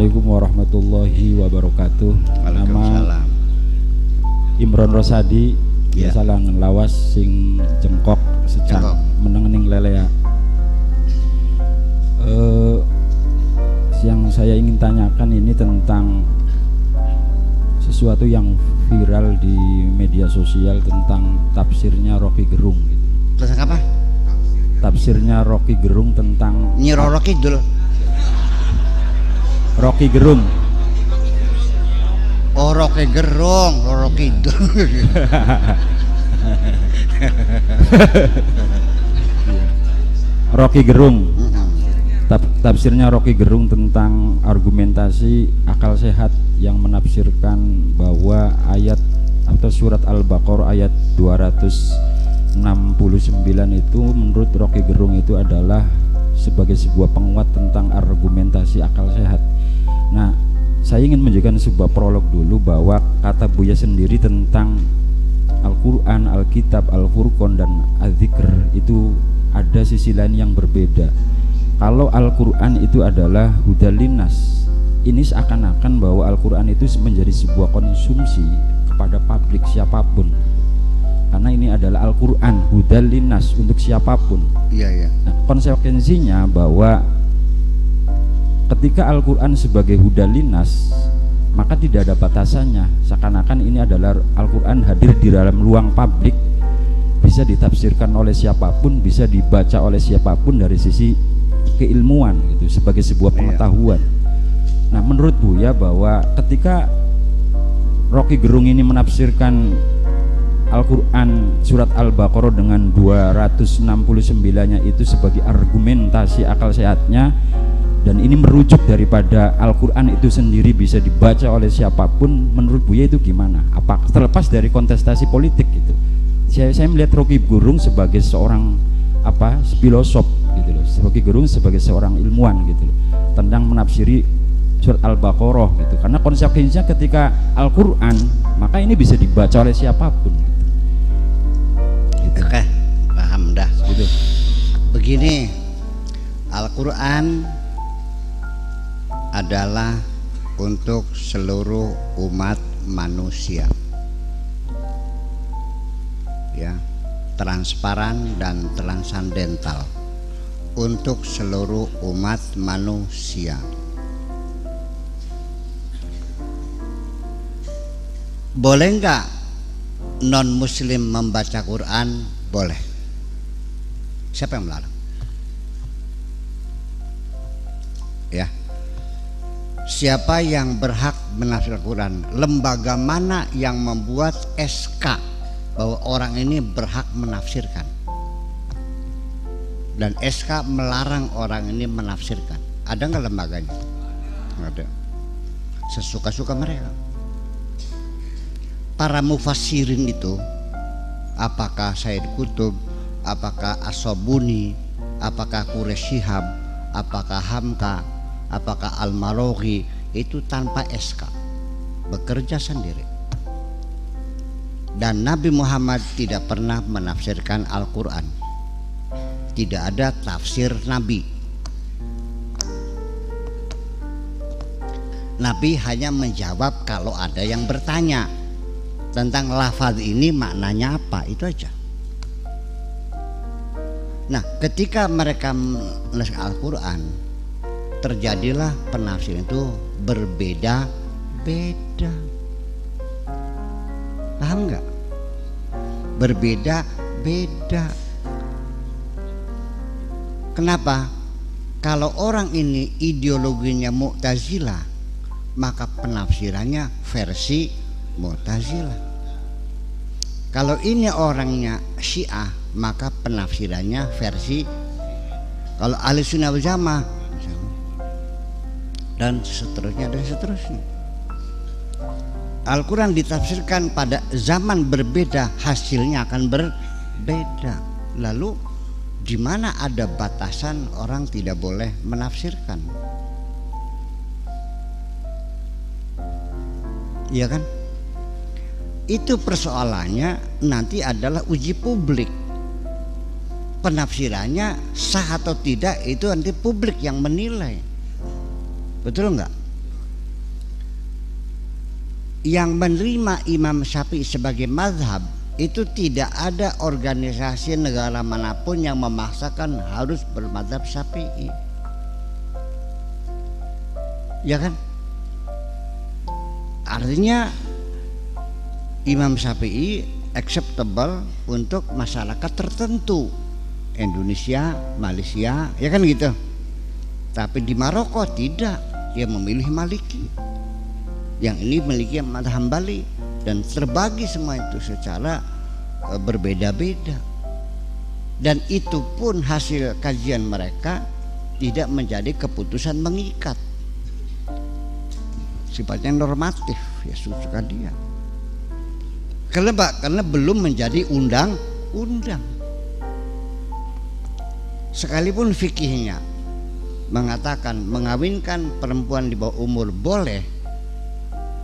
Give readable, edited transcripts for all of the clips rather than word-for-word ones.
Assalamualaikum warahmatullahi wabarakatuh. Waalaikumsalam. Imron Rosadi Ya. biasa lah ngelawas sing jengkok secang menengening lelea. Yang saya ingin tanyakan ini tentang sesuatu yang viral di media sosial tentang tafsirnya Rocky Gerung gitu. Terus apa? Tafsirnya Rocky Gerung tentang Nyi Roro Kidul. Rocky Gerung. Oh, Rocky Gerung, Roro Kidul. Rocky Gerung. Tafsirnya Rocky Gerung tentang argumentasi akal sehat yang menafsirkan bahwa ayat atau surat Al-Baqarah ayat 269 itu menurut Rocky Gerung itu adalah sebagai sebuah penguat tentang argumentasi akal sehat. Nah, saya ingin menunjukkan sebuah prolog dulu bahwa kata Buya sendiri tentang Al-Quran, Alkitab, Al-Furqan dan Az-Zikr itu ada sisi lain yang berbeda. Kalau Al-Quran itu adalah hudalinas, ini seakan-akan bahwa Al-Quran itu menjadi sebuah konsumsi kepada publik siapapun. Karena ini adalah Al-Quran hudalinas untuk siapapun. Iya. Nah, konsekuensinya bahwa ketika Al-Quran sebagai hudalinas, maka tidak ada batasannya. Seakan-akan ini adalah Al-Quran hadir di dalam ruang publik, bisa ditafsirkan oleh siapapun, bisa dibaca oleh siapapun dari sisi keilmuan gitu, sebagai sebuah pengetahuan. Nah, menurut Buya bahwa ketika Rocky Gerung ini menafsirkan Al-Quran surat Al-Baqarah dengan 269-nya itu sebagai argumentasi akal sehatnya, dan ini merujuk daripada Al-Quran itu sendiri bisa dibaca oleh siapapun, menurut Buya itu gimana? Apa terlepas dari kontestasi politik gitu? Saya melihat Rocky Gerung sebagai seorang filosof gitu loh, Rocky Gerung sebagai seorang ilmuwan gitu loh, tentang menafsiri surat Al-Baqarah gitu. Karena konsekuensinya ketika Al-Quran, maka ini bisa dibaca oleh siapapun gitu. Oke, paham dah. Gitu. Begini, Al-Quran adalah untuk seluruh umat manusia, ya, transparan dan transandental untuk seluruh umat manusia. Boleh nggak non muslim membaca Quran? Boleh. Siapa yang melarang? Ya. Siapa yang berhak menafsir Quran? Lembaga mana yang membuat SK bahwa orang ini berhak menafsirkan? Dan SK melarang orang ini menafsirkan. Ada nggak lembaganya? Nggak ada. Sesuka-suka mereka. Para mufassirin itu, apakah Said Qutb, apakah As-Sabuni, apakah Quraish Shihab, apakah Hamka, apakah Al-Maroghi, itu tanpa SK, bekerja sendiri. Dan Nabi Muhammad tidak pernah menafsirkan Al-Quran. Tidak ada tafsir Nabi. Nabi hanya menjawab kalau ada yang bertanya tentang lafaz ini maknanya apa, itu aja. Nah, ketika mereka menulis Al-Quran, terjadilah penafsiran itu berbeda-beda. Paham nggak? Berbeda-beda. Kenapa? Kalau orang ini ideologinya Mu'tazilah, maka penafsirannya versi Mu'tazilah. Kalau ini orangnya Syiah, maka penafsirannya versi, kalau Ahlussunnah wal Jamaah, dan seterusnya dan seterusnya. Al-Quran ditafsirkan pada zaman berbeda, hasilnya akan berbeda. Lalu di mana ada batasan orang tidak boleh menafsirkan? Iya kan? Itu persoalannya nanti adalah uji publik. Penafsirannya sah atau tidak itu nanti publik yang menilai. Betul enggak? yang menerima Imam Syafi'i sebagai mazhab itu tidak ada organisasi negara manapun yang memaksakan harus bermadzhab Syafi'i. Ya kan? Artinya Imam Syafi'i acceptable untuk masyarakat tertentu, Indonesia, Malaysia, ya kan gitu. Tapi di Maroko tidak, dia memilih Maliki. Yang ini memiliki mazhab Hambali, dan terbagi semua itu secara berbeda-beda. Dan itu pun hasil kajian mereka tidak menjadi keputusan mengikat, sifatnya normatif, ya suka dia. Karena belum menjadi undang-undang. Sekalipun fikihnya mengatakan mengawinkan perempuan di bawah umur boleh,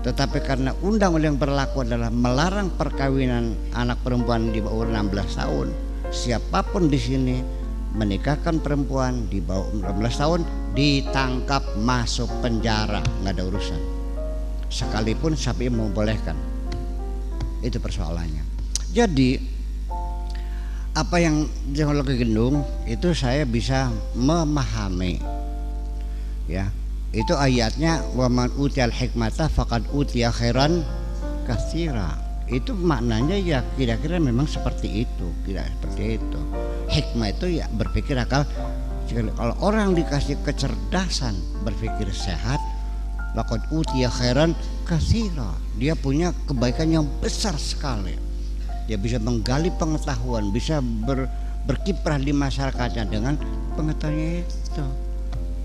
tetapi karena undang-undang yang berlaku adalah melarang perkawinan anak perempuan di bawah 16 tahun, siapapun di sini menikahkan perempuan di bawah umur 16 tahun ditangkap, masuk penjara, nggak ada urusan. Sekalipun Syafi'i membolehkan. Itu persoalannya. Jadi apa yang Geologi Gendung itu saya bisa memahami, ya. Itu ayatnya waman utiyal hikmata faqad utiya khairan katsira. Itu maknanya ya kira-kira memang seperti itu, kira seperti itu. Hikmah itu ya berpikir akal. Kalau orang dikasih kecerdasan berpikir sehat, faqad utiya khairan katsira. Dia punya kebaikan yang besar sekali. Dia bisa menggali pengetahuan, bisa berkiprah di masyarakatnya dengan pengetahuannya itu.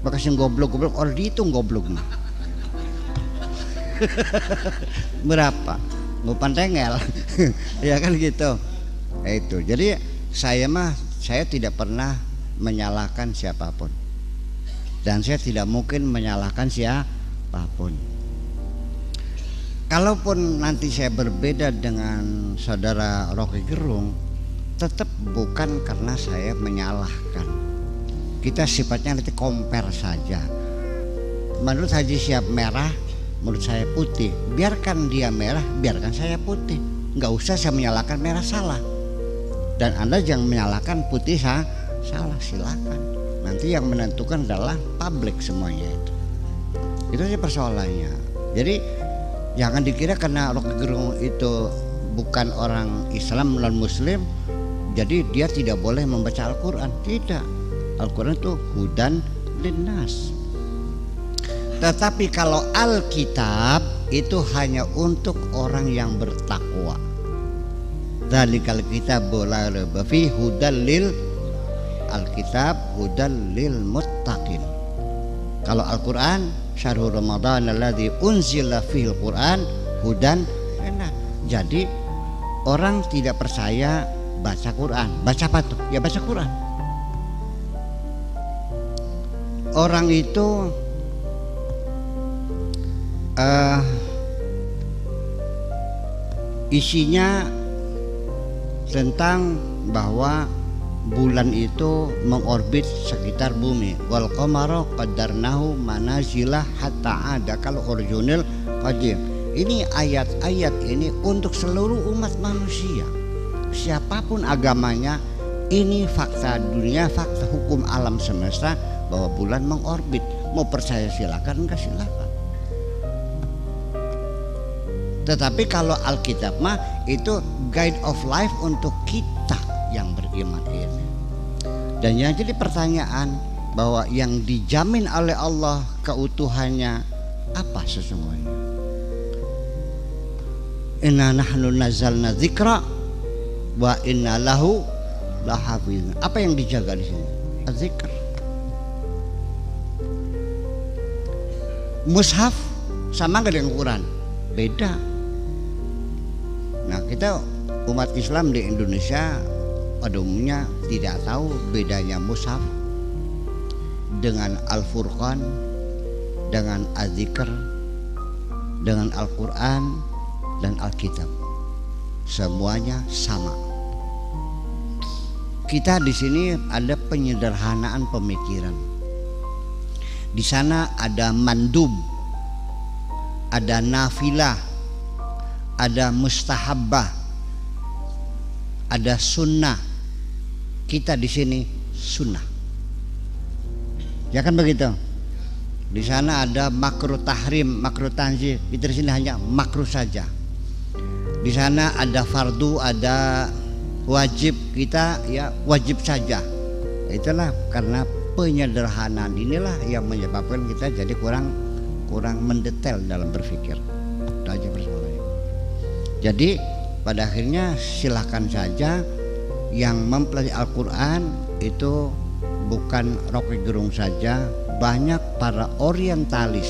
Makasih goblok-goblok orang dihitung gobloknya. Berapa? Mau pantengel. Ya kan gitu. Itu. Jadi saya tidak pernah menyalahkan siapapun. Dan saya tidak mungkin menyalahkan siapapun. Kalaupun nanti saya berbeda dengan saudara Rocky Gerung, tetap bukan karena saya menyalahkan. Kita sifatnya nanti compare saja. Menurut Haji Syihab merah, menurut saya putih. Biarkan dia merah, biarkan saya putih. Nggak usah saya menyalahkan merah salah. Dan Anda jangan menyalahkan putih salah, silakan. Nanti yang menentukan adalah publik semuanya itu. Itu sih persoalannya. Jadi jangan dikira karena Rocky Gerung itu bukan orang Islam, non Muslim, jadi dia tidak boleh membaca Al-Quran. Tidak, Al-Quran itu hudan linnas. Tetapi kalau Alkitab itu hanya untuk orang yang bertakwa. Dzalikal kitabu la raiba fihi hudan lil Alkitab hudan lil muttaqin. Kalau Al-Quran Syahrul Ramadan alladzi unzila fihil Quran hudan linnas. Jadi orang tidak percaya baca Quran. Baca apa tuh? Ya baca Quran. Orang itu isinya tentang bahwa bulan itu mengorbit sekitar bumi. Wal qamara qaddarnahu manazila hatta ada. Kalau original qadim. Ini ayat-ayat ini untuk seluruh umat manusia. Siapapun agamanya, ini fakta dunia, fakta hukum alam semesta bahwa bulan mengorbit. Mau percaya silakan, enggak silakan. Tetapi kalau Alkitab mah itu guide of life untuk kita yang beriman ini. Dan yang jadi pertanyaan bahwa yang dijamin oleh Allah keutuhannya apa sesungguhnya? Inna nahnu nazzalna dzikra wa inna lahu lahafizun. Apa yang dijaga di sini? Dzikr. Mushaf sama nggak dengan Quran? Beda. Nah, kita umat Islam di Indonesia pada umumnya tidak tahu bedanya mushaf dengan Al-Furqan, dengan Az-Zikr, dengan Al-Quran dan Alkitab. Semuanya sama. Kita di sini ada penyederhanaan pemikiran. Di sana ada mandub, ada nafilah, ada mustahabbah, ada sunnah. Kita di sini sunnah, ya kan begitu. Di sana ada makruh tahrim, makruh tanzih. Kita di sini hanya makruh saja. Di sana ada fardu, ada wajib, kita ya wajib saja. Itulah karena penyederhanaan inilah yang menyebabkan kita jadi kurang mendetail dalam berpikir. Itu aja persoalannya. Jadi pada akhirnya silahkan saja yang mempelajari Al-Quran itu bukan Rocky Gerung saja, banyak para orientalis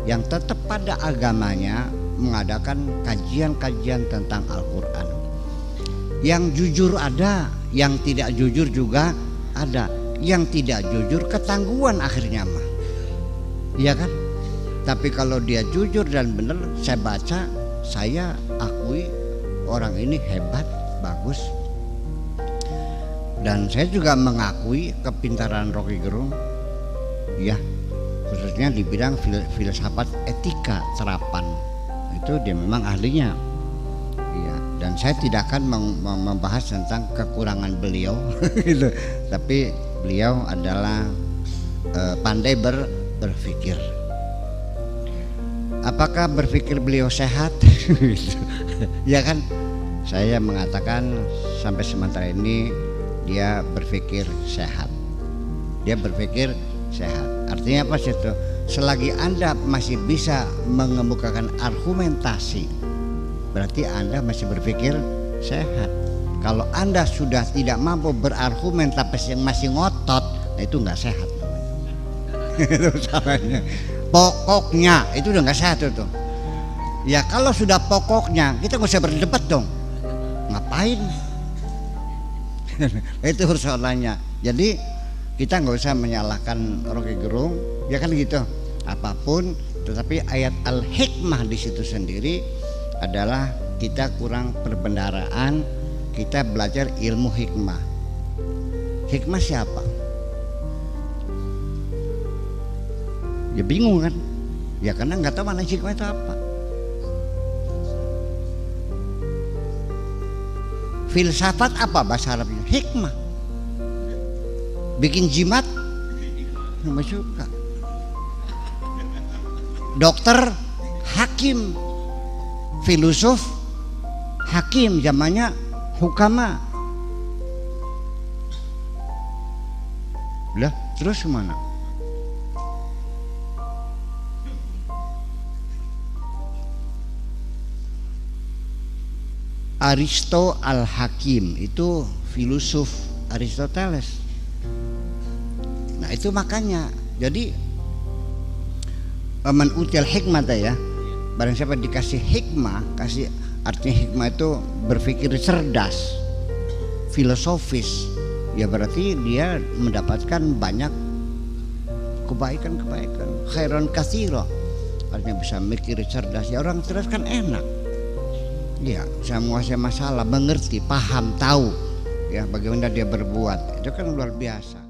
yang tetap pada agamanya mengadakan kajian-kajian tentang Al-Quran. Yang jujur ada, yang tidak jujur juga ada. Yang tidak jujur ketangguhan akhirnya mah, iya kan? Tapi kalau dia jujur dan benar, saya baca, saya akui orang ini hebat, bagus. Dan saya juga mengakui kepintaran Rocky Gerung, ya, khususnya di bidang filsafat etika terapan. Itu dia memang ahlinya, ya. Dan saya tidak akan membahas tentang kekurangan beliau, gitu. Tapi beliau adalah pandai berpikir. Apakah berpikir beliau sehat? Ya kan? Saya mengatakan sampai sementara ini dia berpikir sehat. Dia berpikir sehat. Artinya apa sih itu? Selagi Anda masih bisa mengemukakan argumentasi, berarti Anda masih berpikir sehat. Kalau Anda sudah tidak mampu berargumen tapi masih ngotot, nah itu nggak sehat. Itu salahnya. Pokoknya itu udah nggak sehat itu. Ya kalau sudah pokoknya, kita nggak usah berdebat dong. Ngapain? Itu persoalannya. Jadi kita nggak usah menyalahkan Rocky Gerung, ya kan gitu. Apapun, tetapi ayat Al-Hikmah di situ sendiri adalah kita kurang perbendaraan, kita belajar ilmu hikmah. Hikmah siapa? Ya bingung kan? Ya karena nggak tahu mana hikmah itu apa. Filsafat apa bahasa Arabnya? Hikmah. Bikin jimat nggak suka. Dokter, hakim. Filosof, hakim, zamannya hukama. Lah, terus kemana? Aristo Al-Hakim itu filosof Aristoteles. Nah itu makanya, jadi man util hikmata ya, barang siapa dikasih hikmah, kasih artinya hikmah itu berpikir cerdas, filosofis, ya berarti dia mendapatkan banyak kebaikan-kebaikan. Khairan katsira, artinya bisa mikir cerdas. Ya orang cerdas kan enak. Ya, bisa menguasai masalah, mengerti, paham, tahu ya bagaimana dia berbuat. Itu kan luar biasa.